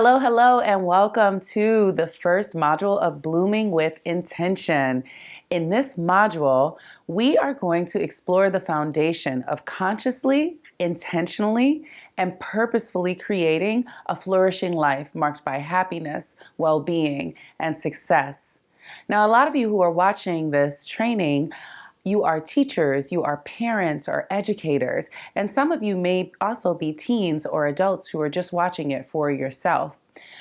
Hello, hello, and welcome to the first module of Blooming with Intention. In this module, we are going to explore the foundation of consciously, intentionally, and purposefully creating a flourishing life marked by happiness, well-being, and success. Now, a lot of you who are watching this training, you are teachers, you are parents or educators, and some of you may also be teens or adults who are just watching it for yourself.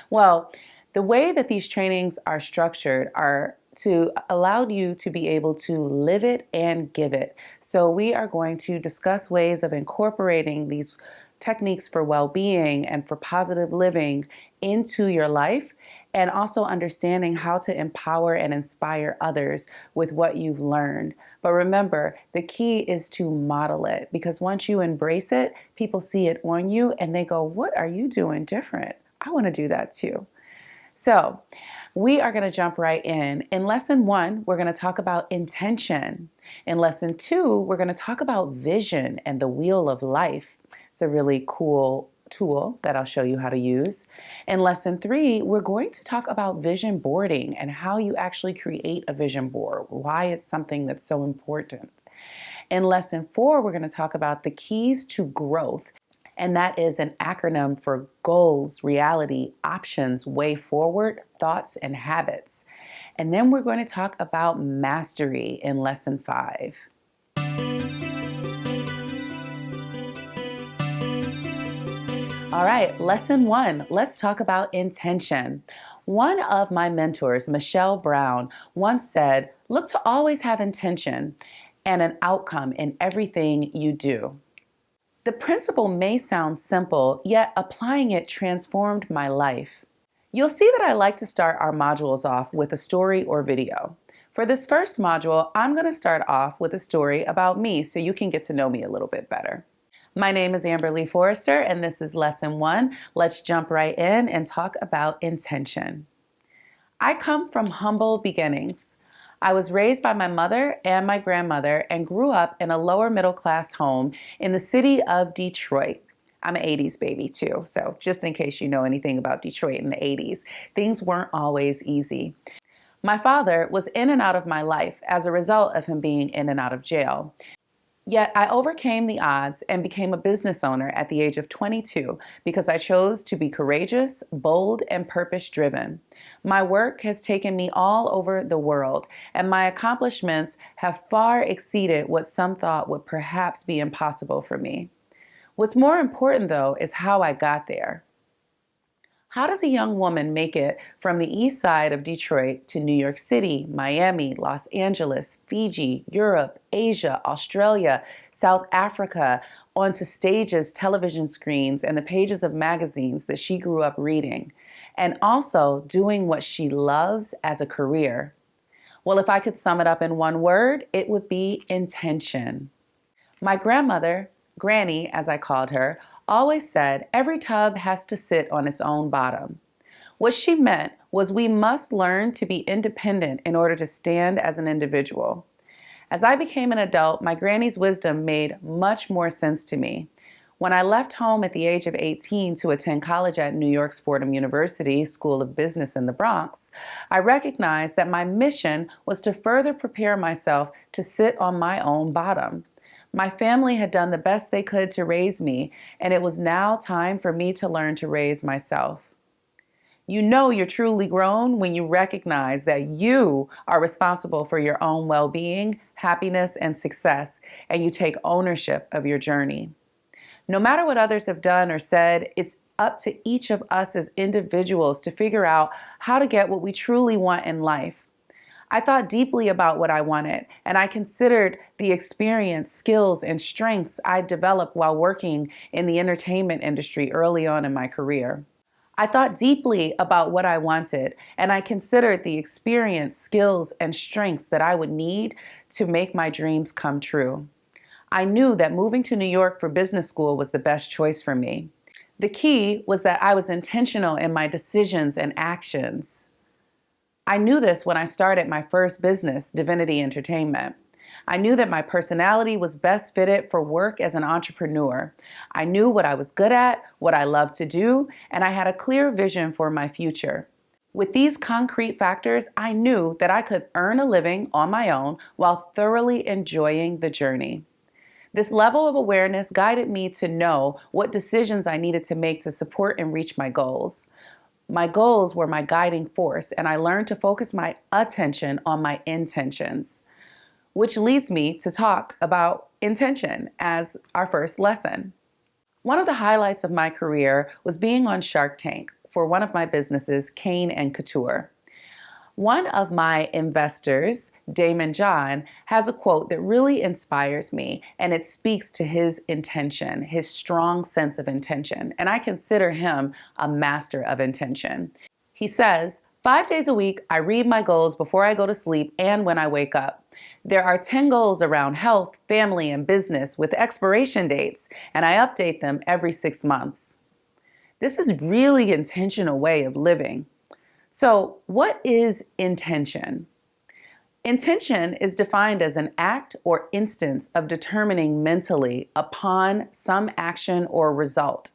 Well, the way that these trainings are structured are to allow you to be able to live it and give it. So we are going to discuss ways of incorporating these techniques for well-being and for positive living into your life, and also understanding how to empower and inspire others with what you've learned. But remember, the key is to model it, because once you embrace it, people see it on you and they go, "What are you doing different? I want to do that too." So we are going to jump right in. In lesson 1, we're going to talk about intention. In lesson 2, we're going to talk about vision and the wheel of life. It's a really cool tool that I'll show you how to use. In lesson 3, we're going to talk about vision boarding and how you actually create a vision board, why it's something that's so important. In lesson 4, we're going to talk about the keys to growth, and that is an acronym for goals, reality, options, way forward, thoughts, and habits. And then we're going to talk about mastery in lesson 5. All right, lesson 1, let's talk about intention. One of my mentors, Michelle Brown, once said, "Look to always have intention and an outcome in everything you do." The principle may sound simple, yet applying it transformed my life. You'll see that I like to start our modules off with a story or video. For this first module, I'm going to start off with a story about me so you can get to know me a little bit better. My name is Amberly Forrester, and this is lesson 1. Let's jump right in and talk about intention. I come from humble beginnings. I was raised by my mother and my grandmother and grew up in a lower middle class home in the city of Detroit. I'm an 80s baby too, so just in case you know anything about Detroit in the 80s, things weren't always easy. My father was in and out of my life as a result of him being in and out of jail. Yet I overcame the odds and became a business owner at the age of 22 because I chose to be courageous, bold, and purpose-driven. My work has taken me all over the world, and my accomplishments have far exceeded what some thought would perhaps be impossible for me. What's more important, though, is how I got there. How does a young woman make it from the east side of Detroit to New York City, Miami, Los Angeles, Fiji, Europe, Asia, Australia, South Africa, onto stages, television screens, and the pages of magazines that she grew up reading, and also doing what she loves as a career? Well, if I could sum it up in one word, it would be intention. My grandmother, Granny as I called her, always said every tub has to sit on its own bottom. What she meant was we must learn to be independent in order to stand as an individual. As I became an adult, my granny's wisdom made much more sense to me. When I left home at the age of 18 to attend college at New York's Fordham University School of Business in the Bronx, I recognized that my mission was to further prepare myself to sit on my own bottom. My family had done the best they could to raise me, and it was now time for me to learn to raise myself. You know you're truly grown when you recognize that you are responsible for your own well-being, happiness, and success, and you take ownership of your journey. No matter what others have done or said, it's up to each of us as individuals to figure out how to get what we truly want in life. I thought deeply about what I wanted, and I considered the experience, skills, and strengths I developed while working in the entertainment industry early on in my career. I thought deeply about what I wanted, and I considered the experience, skills, and strengths that I would need to make my dreams come true. I knew that moving to New York for business school was the best choice for me. The key was that I was intentional in my decisions and actions. I knew this when I started my first business, Divinity Entertainment. I knew that my personality was best fitted for work as an entrepreneur. I knew what I was good at, what I loved to do, and I had a clear vision for my future. With these concrete factors, I knew that I could earn a living on my own while thoroughly enjoying the journey. This level of awareness guided me to know what decisions I needed to make to support and reach my goals. My goals were my guiding force, and I learned to focus my attention on my intentions, which leads me to talk about intention as our first lesson. One of the highlights of my career was being on Shark Tank for one of my businesses, Kane and Couture. One of my investors, Damon John, has a quote that really inspires me, and it speaks to his intention, his strong sense of intention, and I consider him a master of intention. He says, 5 days a week, I read my goals before I go to sleep and when I wake up. There are 10 goals around health, family, and business with expiration dates, and I update them every 6 months. This is really intentional way of living. So, what is intention? Intention is defined as an act or instance of determining mentally upon some action or result.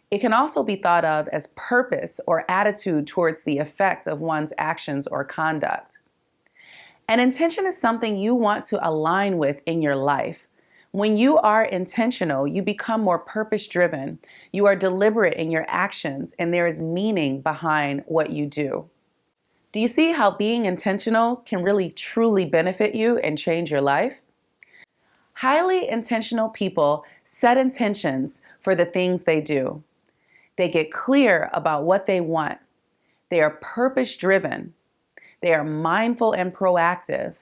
It can also be thought of as purpose or attitude towards the effect of one's actions or conduct. An intention is something you want to align with in your life. When you are intentional, you become more purpose-driven. You are deliberate in your actions, and there is meaning behind what you do. Do you see how being intentional can really truly benefit you and change your life? Highly intentional people set intentions for the things they do. They get clear about what they want. They are purpose-driven. They are mindful and proactive.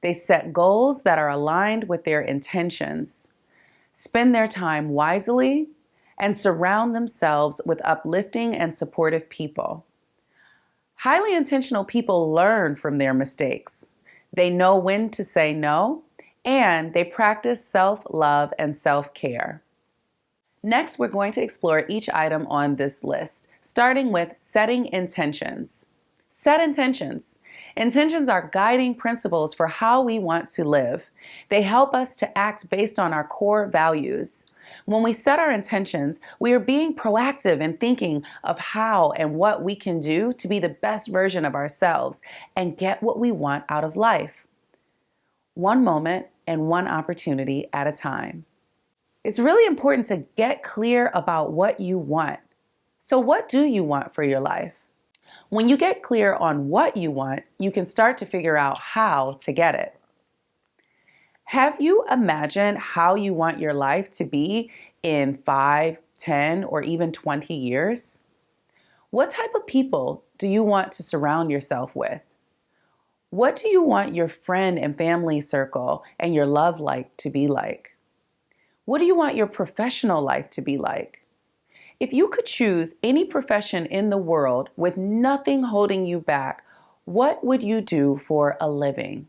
They set goals that are aligned with their intentions, spend their time wisely, and surround themselves with uplifting and supportive people. Highly intentional people learn from their mistakes. They know when to say no, and they practice self-love and self-care. Next, we're going to explore each item on this list, starting with setting intentions. Set intentions. Intentions are guiding principles for how we want to live. They help us to act based on our core values. When we set our intentions, we are being proactive in thinking of how and what we can do to be the best version of ourselves and get what we want out of life. One moment and one opportunity at a time. It's really important to get clear about what you want. So what do you want for your life? When you get clear on what you want, you can start to figure out how to get it. Have you imagined how you want your life to be in 5, 10, or even 20 years? What type of people do you want to surround yourself with? What do you want your friend and family circle and your love life to be like? What do you want your professional life to be like? If you could choose any profession in the world with nothing holding you back, what would you do for a living?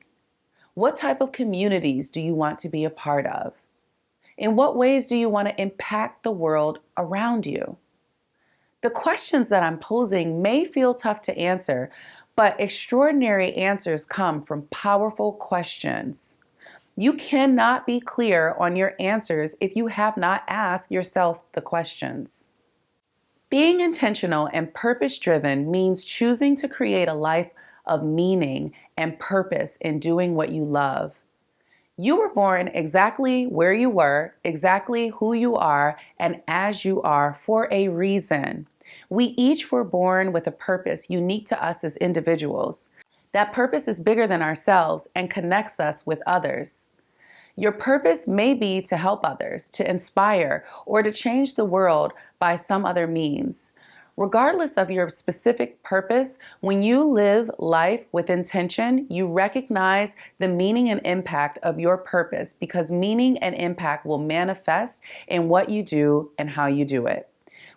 What type of communities do you want to be a part of? In what ways do you want to impact the world around you? The questions that I'm posing may feel tough to answer, but extraordinary answers come from powerful questions. You cannot be clear on your answers if you have not asked yourself the questions. Being intentional and purpose-driven means choosing to create a life of meaning and purpose in doing what you love. You were born exactly where you were, exactly who you are, and as you are for a reason. We each were born with a purpose unique to us as individuals. That purpose is bigger than ourselves and connects us with others. Your purpose may be to help others, to inspire, or to change the world by some other means. Regardless of your specific purpose, when you live life with intention, you recognize the meaning and impact of your purpose, because meaning and impact will manifest in what you do and how you do it.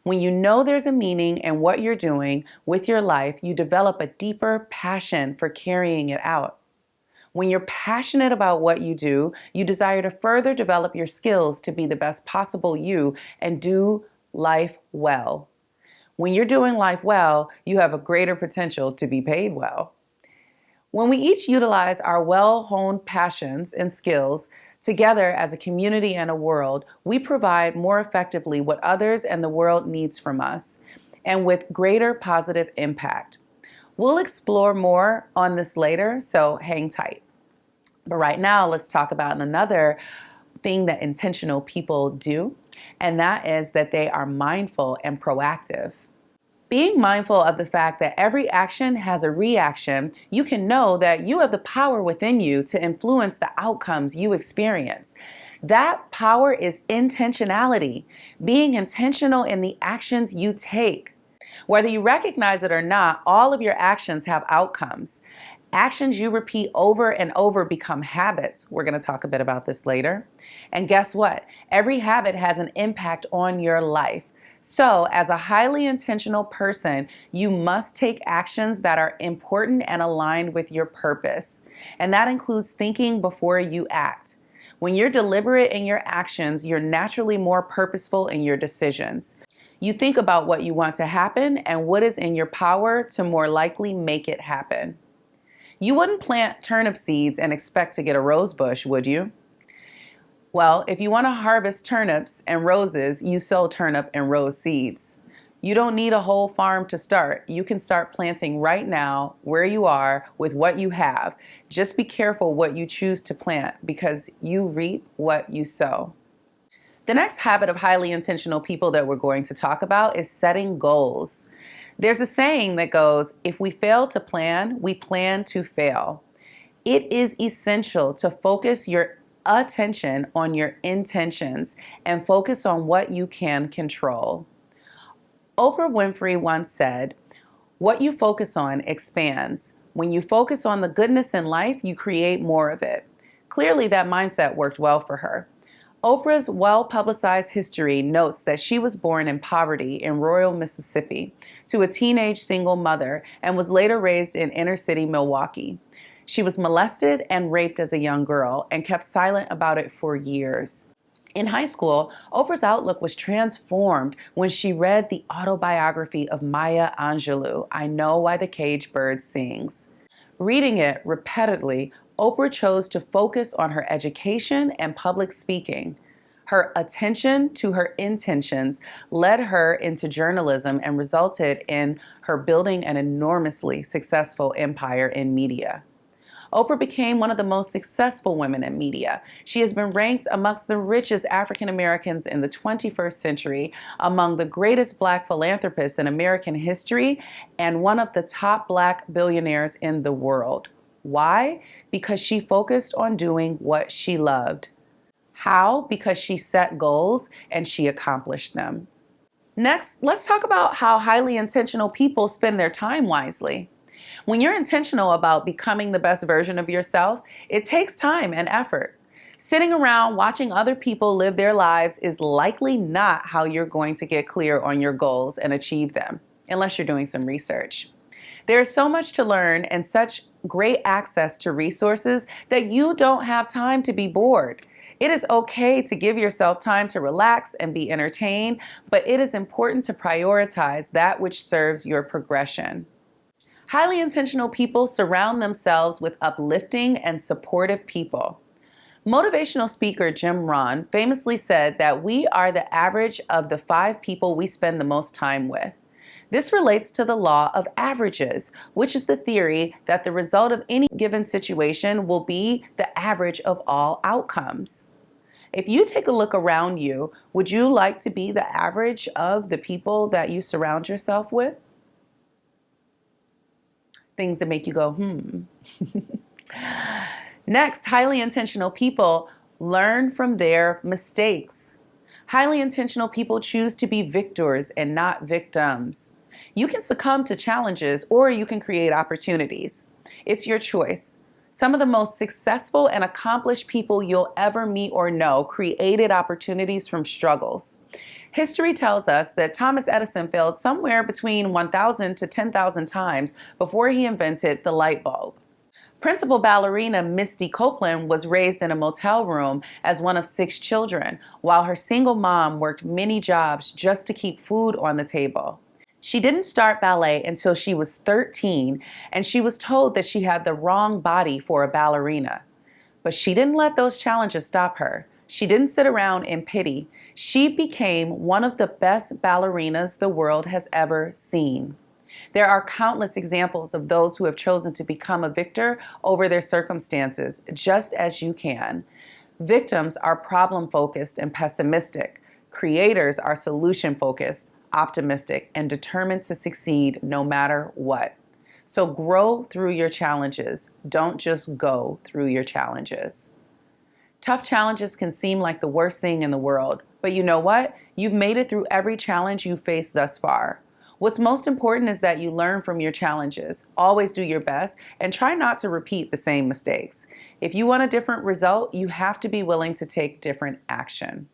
When you know there's a meaning in what you're doing with your life, you develop a deeper passion for carrying it out. When you're passionate about what you do, you desire to further develop your skills to be the best possible you and do life well. When you're doing life well, you have a greater potential to be paid well. When we each utilize our well-honed passions and skills together as a community and a world, we provide more effectively what others and the world needs from us, and with greater positive impact. We'll explore more on this later, so hang tight. But right now, let's talk about another thing that intentional people do, and that is that they are mindful and proactive. Being mindful of the fact that every action has a reaction, you can know that you have the power within you to influence the outcomes you experience. That power is intentionality, being intentional in the actions you take. Whether you recognize it or not, all of your actions have outcomes. Actions you repeat over and over become habits. We're going to talk a bit about this later. And guess what? Every habit has an impact on your life. So, as a highly intentional person, you must take actions that are important and aligned with your purpose. And that includes thinking before you act. When you're deliberate in your actions, you're naturally more purposeful in your decisions. You think about what you want to happen and what is in your power to more likely make it happen. You wouldn't plant turnip seeds and expect to get a rose bush, would you? Well, if you want to harvest turnips and roses, you sow turnip and rose seeds. You don't need a whole farm to start. You can start planting right now where you are with what you have. Just be careful what you choose to plant because you reap what you sow. The next habit of highly intentional people that we're going to talk about is setting goals. There's a saying that goes, if we fail to plan, we plan to fail. It is essential to focus your attention on your intentions and focus on what you can control. Oprah Winfrey once said, "What you focus on expands. When you focus on the goodness in life, you create more of it." Clearly, that mindset worked well for her. Oprah's well-publicized history notes that she was born in poverty in rural Mississippi to a teenage single mother and was later raised in inner-city Milwaukee. She was molested and raped as a young girl and kept silent about it for years. In high school, Oprah's outlook was transformed when she read the autobiography of Maya Angelou, I Know Why the Caged Bird Sings. Reading it repeatedly, Oprah chose to focus on her education and public speaking. Her attention to her intentions led her into journalism and resulted in her building an enormously successful empire in media. Oprah became one of the most successful women in media. She has been ranked amongst the richest African Americans in the 21st century, among the greatest Black philanthropists in American history, and one of the top Black billionaires in the world. Why? Because she focused on doing what she loved. How? Because she set goals and she accomplished them. Next, let's talk about how highly intentional people spend their time wisely. When you're intentional about becoming the best version of yourself, it takes time and effort. Sitting around watching other people live their lives is likely not how you're going to get clear on your goals and achieve them, unless you're doing some research. There is so much to learn and such great access to resources that you don't have time to be bored. It is okay to give yourself time to relax and be entertained, but it is important to prioritize that which serves your progression. Highly intentional people surround themselves with uplifting and supportive people. Motivational speaker Jim Rohn famously said that we are the average of the 5 people we spend the most time with. This relates to the law of averages, which is the theory that the result of any given situation will be the average of all outcomes. If you take a look around you, would you like to be the average of the people that you surround yourself with? Things that make you go, Next, highly intentional people learn from their mistakes. Highly intentional people choose to be victors and not victims. You can succumb to challenges or you can create opportunities. It's your choice. Some of the most successful and accomplished people you'll ever meet or know created opportunities from struggles. History tells us that Thomas Edison failed somewhere between 1,000 to 10,000 times before he invented the light bulb. Principal ballerina Misty Copeland was raised in a motel room as one of 6 children, while her single mom worked many jobs just to keep food on the table. She didn't start ballet until she was 13, and she was told that she had the wrong body for a ballerina. But she didn't let those challenges stop her. She didn't sit around in pity. She became one of the best ballerinas the world has ever seen. There are countless examples of those who have chosen to become a victor over their circumstances, just as you can. Victims are problem-focused and pessimistic. Creators are solution-focused, optimistic, and determined to succeed no matter what. So grow through your challenges. Don't just go through your challenges. Tough challenges can seem like the worst thing in the world, but you know what? You've made it through every challenge you've faced thus far. What's most important is that you learn from your challenges. Always do your best and try not to repeat the same mistakes. If you want a different result, you have to be willing to take different action.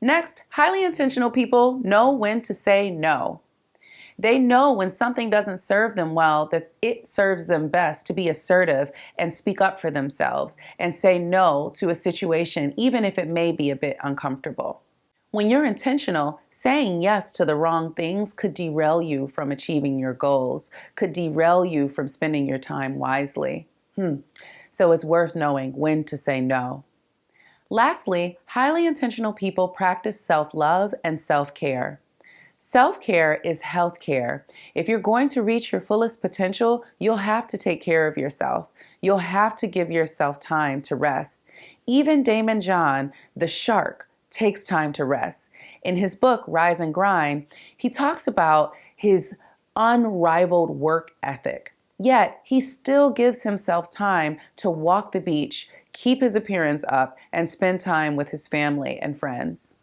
Next, highly intentional people know when to say no. They know when something doesn't serve them well, that it serves them best to be assertive and speak up for themselves and say no to a situation, even if it may be a bit uncomfortable. When you're intentional, saying yes to the wrong things could derail you from achieving your goals, could derail you from spending your time wisely. So it's worth knowing when to say no. Lastly, highly intentional people practice self-love and self-care. Self-care is health-care. If you're going to reach your fullest potential, you'll have to take care of yourself. You'll have to give yourself time to rest. Even Damon John, the shark, takes time to rest. In his book, Rise and Grind, he talks about his unrivaled work ethic. Yet, he still gives himself time to walk the beach, keep his appearance up, and spend time with his family and friends.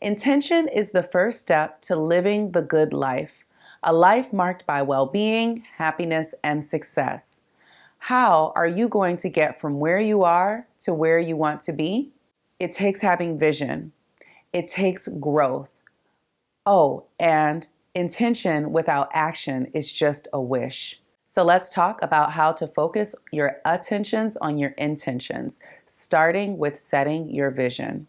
Intention is the first step to living the good life, a life marked by well-being, happiness, and success. How are you going to get from where you are to where you want to be? It takes having vision. It takes growth. Oh, and intention without action is just a wish. So let's talk about how to focus your attentions on your intentions, starting with setting your vision.